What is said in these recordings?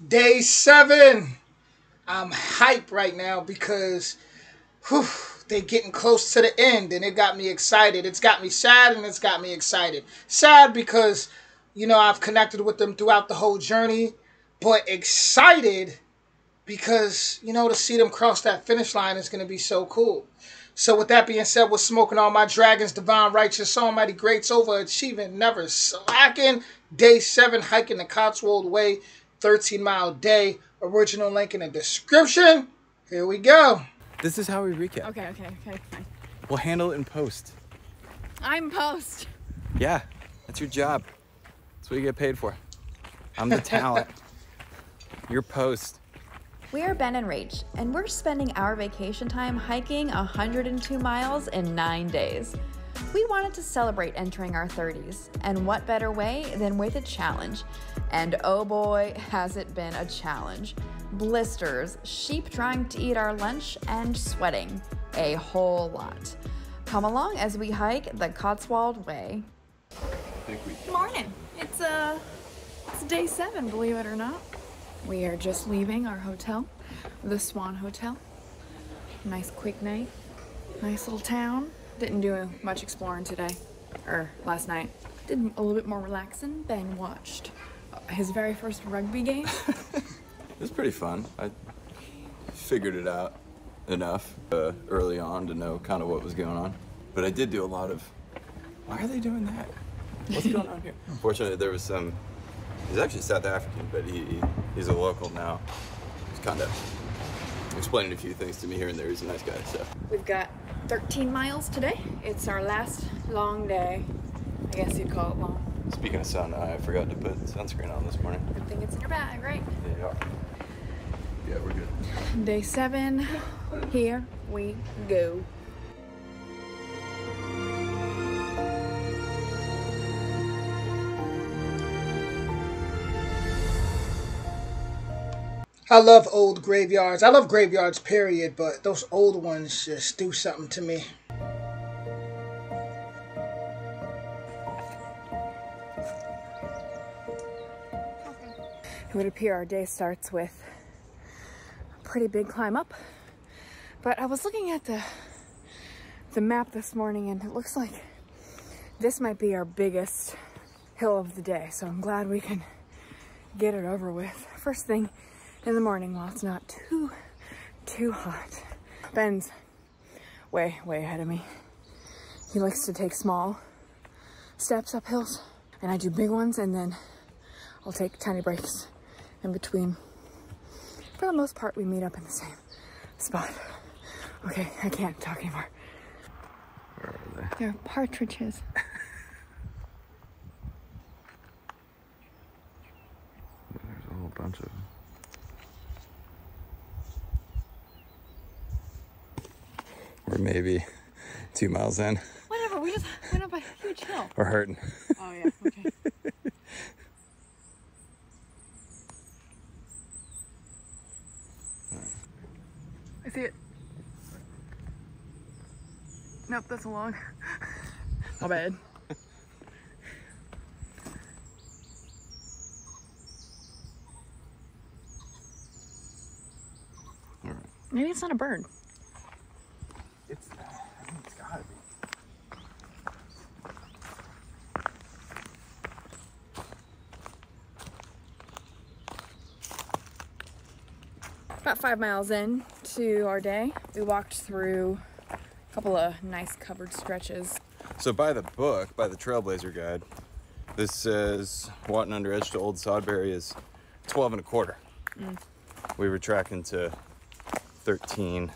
Day 7. I'm hyped right now because they're getting close to the end, and it got me excited. It's got me sad, and it's got me excited. Sad because, I've connected with them throughout the whole journey, but excited because, to see them cross that finish line is going to be so cool. So with that being said, we're smoking all my dragons, divine, righteous, almighty greats, overachieving, never slacking. Day 7, hiking the Cotswold Way, 13-mile day. Original link in the description. Here we go. This is how we recap. Okay, fine. We'll handle it in post. I'm post. Yeah, that's your job. That's what you get paid for. I'm the talent. You're post. We are Ben and Rach, and we're spending our vacation time hiking 102 miles in 9 days. We wanted to celebrate entering our 30s, and what better way than with a challenge? And oh boy, has it been a challenge. Blisters, sheep trying to eat our lunch, and sweating. A whole lot. Come along as we hike the Cotswold Way. Good morning. It's day 7, believe it or not. We are just leaving our hotel, the Swan Hotel. Nice quick night, nice little town. Didn't do much exploring today, or last night. Did a little bit more relaxing. Ben watched his very first rugby game. It was pretty fun. I figured it out enough early on to know kind of what was going on. But I did do a lot of, why are they doing that? What's going on here? Fortunately, there was some, he's actually South African, but he's a local now. He's kind of explaining a few things to me here and there. He's a nice guy, so. We've got 13 miles today. It's our last long day. I guess you'd call it long. Speaking of sun, I forgot to put sunscreen on this morning. Good thing it's in your bag, right? Yeah, we're good. Day 7, here we go. I love old graveyards. I love graveyards, period, but those old ones just do something to me. It would appear our day starts with a pretty big climb up, but I was looking at the map this morning, and it looks like this might be our biggest hill of the day, so I'm glad we can get it over with first thing in the morning while it's not too hot. Ben's way ahead of me. He likes to take small steps up hills, and I do big ones, and then I'll take tiny breaks in between. For the most part, we meet up in the same spot. Okay, I can't talk anymore. Where are they? They're partridges. There's a whole bunch of them. Or maybe 2 miles in. Whatever, we just went up a huge hill. We're hurting. Oh yeah, okay. I see it. Nope, that's a log. My bad. All right. Maybe it's not a bird. I think it's gotta be. About 5 miles in to our day, we walked through a couple of nice covered stretches. So by the book, by the Trailblazer Guide, this says Watton under edge to Old Sodbury is 12 1/4. We were tracking to 13,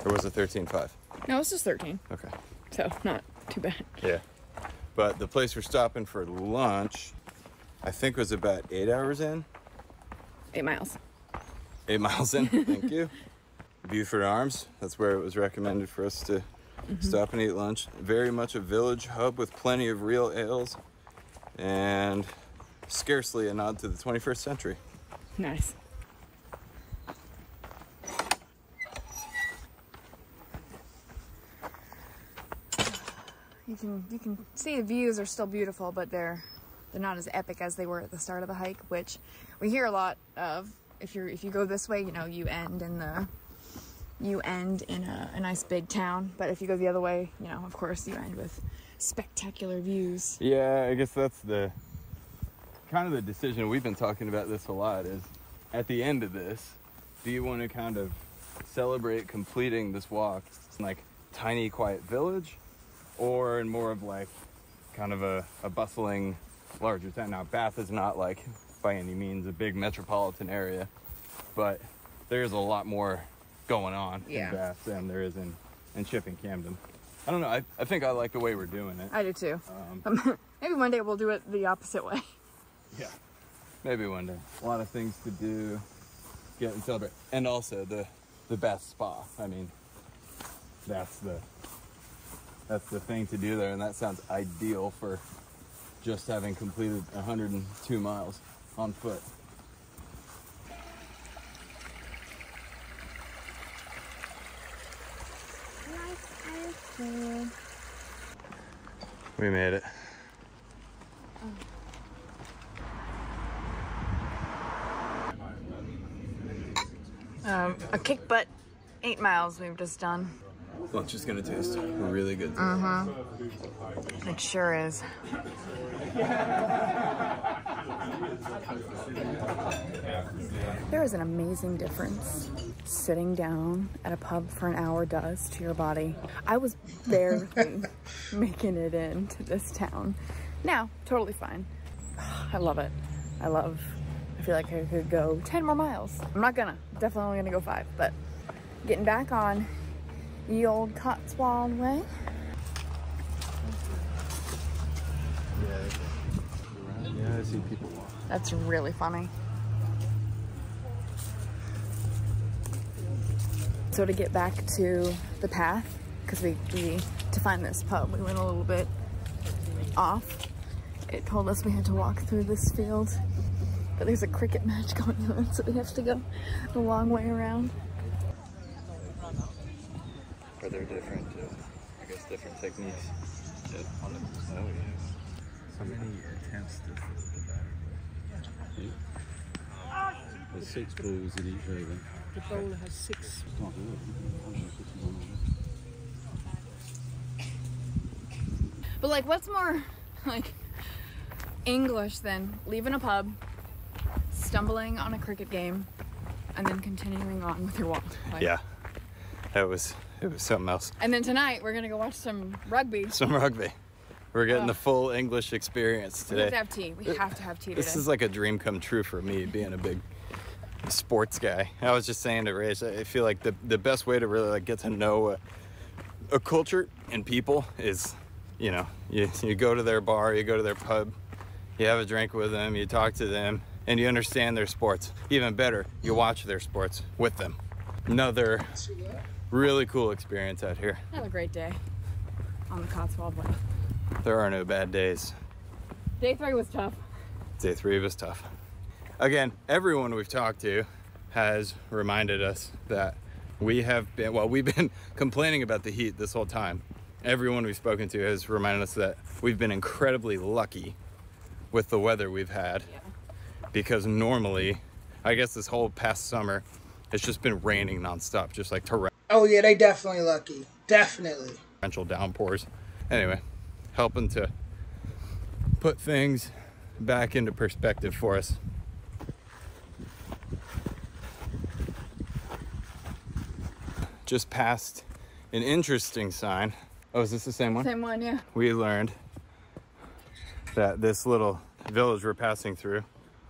or was it 13.5? No, it's just 13, Okay. so not too bad. Yeah. But the place we're stopping for lunch, I think was about 8 hours in. 8 miles. 8 miles in, thank you. Buford Arms, that's where it was recommended for us to stop and eat lunch. Very much a village hub with plenty of real ales and scarcely a nod to the 21st century. Nice. You can see the views are still beautiful, but they're not as epic as they were at the start of the hike, which we hear a lot of if you go this way, you know, you end in a nice big town. But if you go the other way, you know, of course, you end with spectacular views. Yeah, I guess that's the kind of the decision. We've been talking about this a lot, is at the end of this, do you want to kind of celebrate completing this walk in like tiny quiet village, or in more of like kind of a bustling larger town? Now Bath is not like by any means a big metropolitan area, but there's a lot more going on in Bath than there is in Shipping Camden. I don't know, I think I like the way we're doing it. I do too. Maybe one day we'll do it the opposite way. Yeah, maybe one day. A lot of things to do, get and celebrate. And also the Bath Spa. I mean, that's the thing to do there, and that sounds ideal for just having completed 102 miles on foot. We made it. A kick butt 8 miles we've just done. Lunch is gonna taste really good. It sure is. There is an amazing difference sitting down at a pub for an hour does to your body. I was barely making it into this town. Now, totally fine. I love it. I feel like I could go 10 more miles. I'm not gonna, definitely only gonna go 5, but getting back on the old Cotswold way. Yeah, I see people walk. That's really funny. So to get back to the path, because to find this pub, we went a little bit off. It told us we had to walk through this field, but there's a cricket match going on, so we have to go the long way around. Are there different, I guess, different techniques? Oh, yeah. So many attempts to flip the battery. There's 6 balls in each over. The bowler has 6. But like, what's more like English than leaving a pub, stumbling on a cricket game, and then continuing on with your walk? Like, Yeah, it was something else. And then tonight we're gonna go watch some rugby. Some rugby. We're getting the full English experience We today. have to have tea. We have to have tea today. This is like a dream come true for me, being a big sports guy. I was just saying to Rach, I feel like the best way to really like get to know a culture and people is, you know, you go to their bar, you go to their pub, you have a drink with them, you talk to them, and you understand their sports. Even better, you watch their sports with them. Another really cool experience out here. Another great day on the Cotswold way. There are no bad days. Day 3 was tough. Day 3 was tough. Again, everyone we've talked to has reminded us that we've been complaining about the heat this whole time. Everyone we've spoken to has reminded us that we've been incredibly lucky with the weather we've had. Yeah. Because normally, I guess this whole past summer, it's just been raining nonstop, just like Oh yeah, they definitely lucky. Definitely. torrential downpours. Anyway, helping to put things back into perspective for us. Just passed an interesting sign. Oh, is this the same one? Same one, yeah. We learned that this little village we're passing through,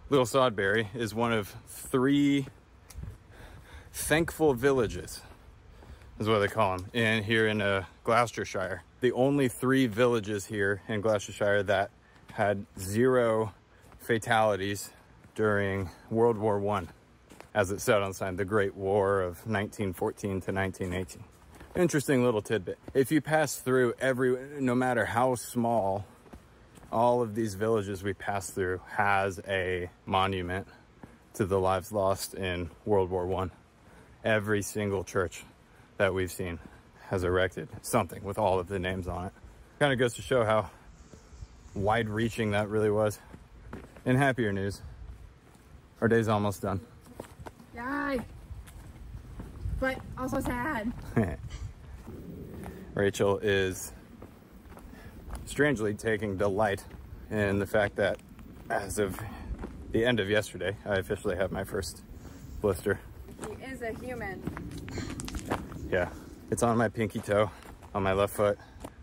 Little Sodbury, is one of 3 thankful villages, is what they call them, here in Gloucestershire. The only 3 villages here in Gloucestershire that had 0 fatalities during World War I, as it said on the sign, the Great War of 1914 to 1918. Interesting little tidbit. If you pass through no matter how small, all of these villages we pass through has a monument to the lives lost in World War I. Every single church that we've seen has erected something with all of the names on it. Kind of goes to show how wide-reaching that really was. In happier news, our day's almost done. but also sad. Rachel is strangely taking delight in the fact that as of the end of yesterday, I officially have my first blister. He is a human. Yeah, it's on my pinky toe, on my left foot.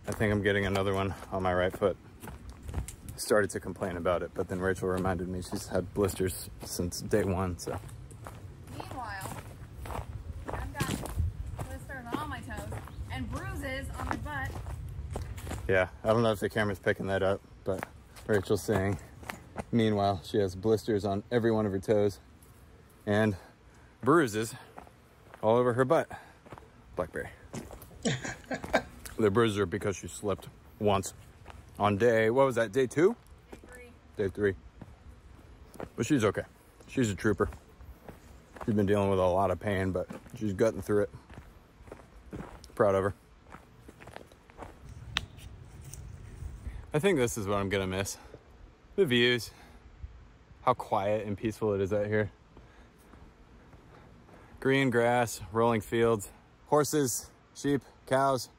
I think I'm getting another one on my right foot. I started to complain about it, but then Rachel reminded me she's had blisters since day one, so. Meanwhile, I've got blisters on all my toes and bruises on my butt. Yeah, I don't know if the camera's picking that up, but Rachel's saying, meanwhile, she has blisters on every one of her toes and bruises all over her butt. Blackberry. The bruises are because she slipped once on day, what was that, day 2? Day 3. Day 3. But she's okay. She's a trooper. She's been dealing with a lot of pain, but she's gutting through it. Proud of her. I think this is what I'm gonna miss. The views. How quiet and peaceful it is out here. Green grass, rolling fields, horses, sheep, cows.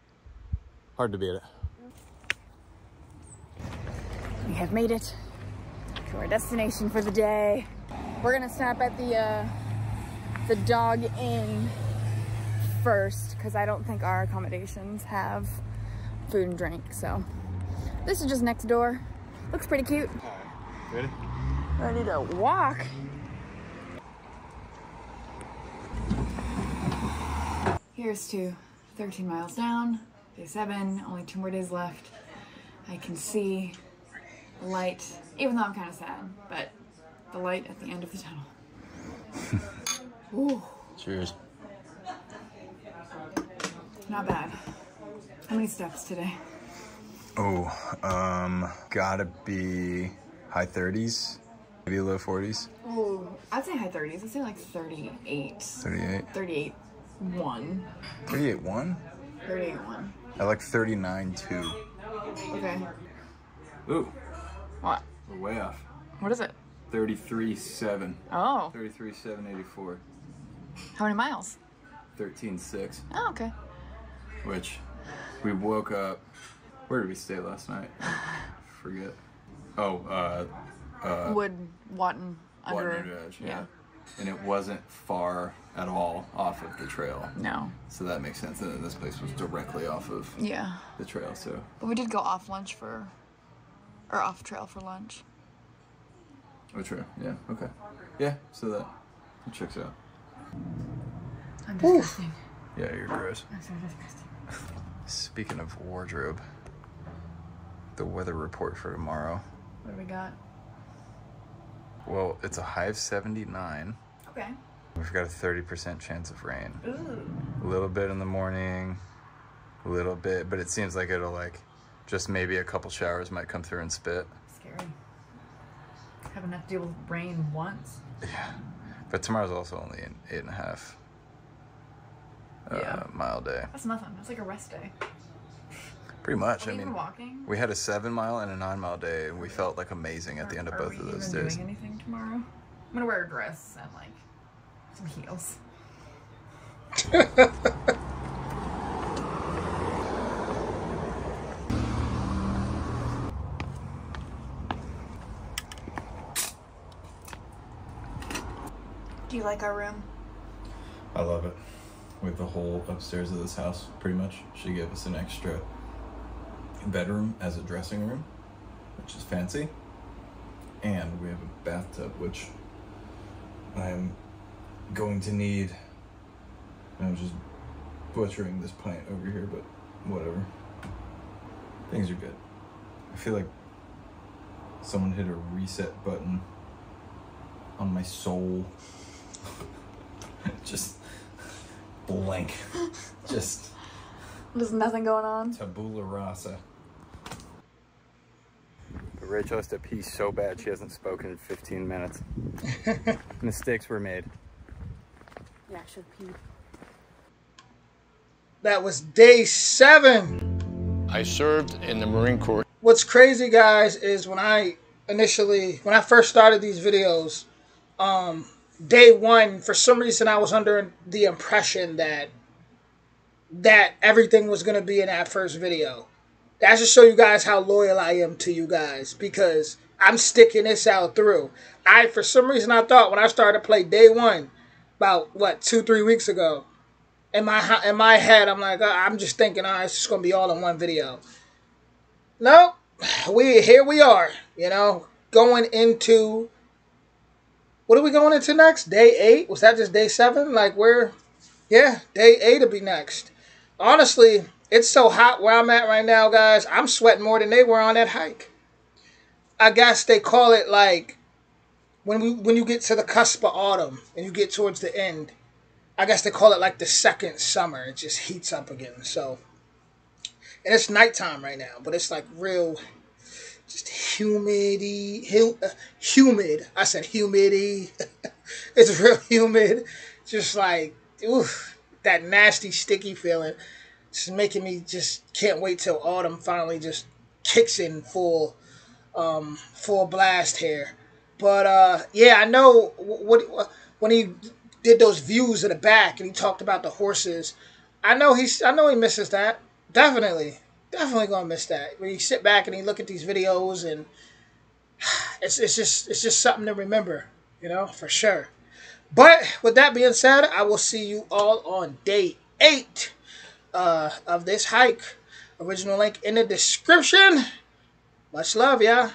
Hard to beat it. We have made it to our destination for the day. We're gonna stop at the dog inn first because I don't think our accommodations have food and drink. So this is just next door. Looks pretty cute. Ready? Ready to walk. Here's to 13 miles down, day 7, only 2 more days left. I can see the light, even though I'm kind of sad, but the light at the end of the tunnel. Ooh, Cheers. not bad. How many steps today? Oh, gotta be high 30s, maybe low 40s. Ooh, I'd say high 30s. I'd say like 38. 38. 38. 1. 38.1? 38.1. I like 39.2. Okay. Ooh, What? we're way off. What is it? 33.7. Oh. 33.784. How many miles? 13.6. Oh, okay. Which we woke up. Where did we stay last night? Forget. Oh, Wood, Watton, Water under. Edge, yeah. And it wasn't far at all off of the trail. No. So that makes sense. And then this place was directly off of Yeah. the trail, so. But we did go off lunch or off trail for lunch. Oh, true. Yeah, okay. Yeah, so that checks out. I'm disgusting. Yeah, you're gross. I'm so disgusting. Speaking of wardrobe, the weather report for tomorrow. What do we got? Well, it's a high of 79. Okay. We've got a 30% chance of rain. Ooh. A little bit in the morning, a little bit, but it seems like it'll just maybe a couple showers might come through and spit. Scary. Haven't had to deal with rain once. Yeah, but tomorrow's also only an 8.5 mile day. That's nothing. That's like a rest day. Pretty much. Are we even walking? We had a 7 mile and a 9 mile day, and we felt like amazing at the end of both of those Are we days. even doing anything tomorrow? I'm gonna wear a dress and like some heels. Do you like our room? I love it. We have the whole upstairs of this house, pretty much. She gave us an extra bedroom as a dressing room, which is fancy. And we have a bathtub, which I'm going to need. I'm just butchering this pint over here, but whatever. Things are good. I feel like someone hit a reset button on my soul. Just blank. Just There's nothing going on. tabula rasa. Rachel has to pee so bad she hasn't spoken in 15 minutes. Mistakes were made. Yeah, I should pee. That was day 7. I served in the Marine Corps. What's crazy, guys, is when I first started these videos, day one, for some reason, I was under the impression that everything was going to be in that first video. That should show you guys how loyal I am to you guys, because I'm sticking this out through. For some reason, I thought when I started to play day one, about, what, 2-3 weeks ago, in my head, I'm like, I'm just thinking, it's just going to be all in one video. Nope. Here we are, going into, what are we going into next? Day 8? Was that just day 7? Like, yeah, day 8 will be next. Honestly, it's so hot where I'm at right now, guys. I'm sweating more than they were on that hike. I guess they call it, like, when you get to the cusp of autumn and you get towards the end, I guess they call it like the second summer. It just heats up again. So, and it's nighttime right now, but it's like real, just humid. I said humidity. It's real humid. Just like, oof, that nasty, sticky feeling. It's making me just can't wait till autumn finally just kicks in full blast here. But yeah, I know when he did those views of the back and he talked about the horses. I know he misses that. Definitely gonna miss that. When you sit back and you look at these videos, and it's just something to remember, for sure. But with that being said, I will see you all on day 8 of this hike. Original link in the description. Much love, y'all.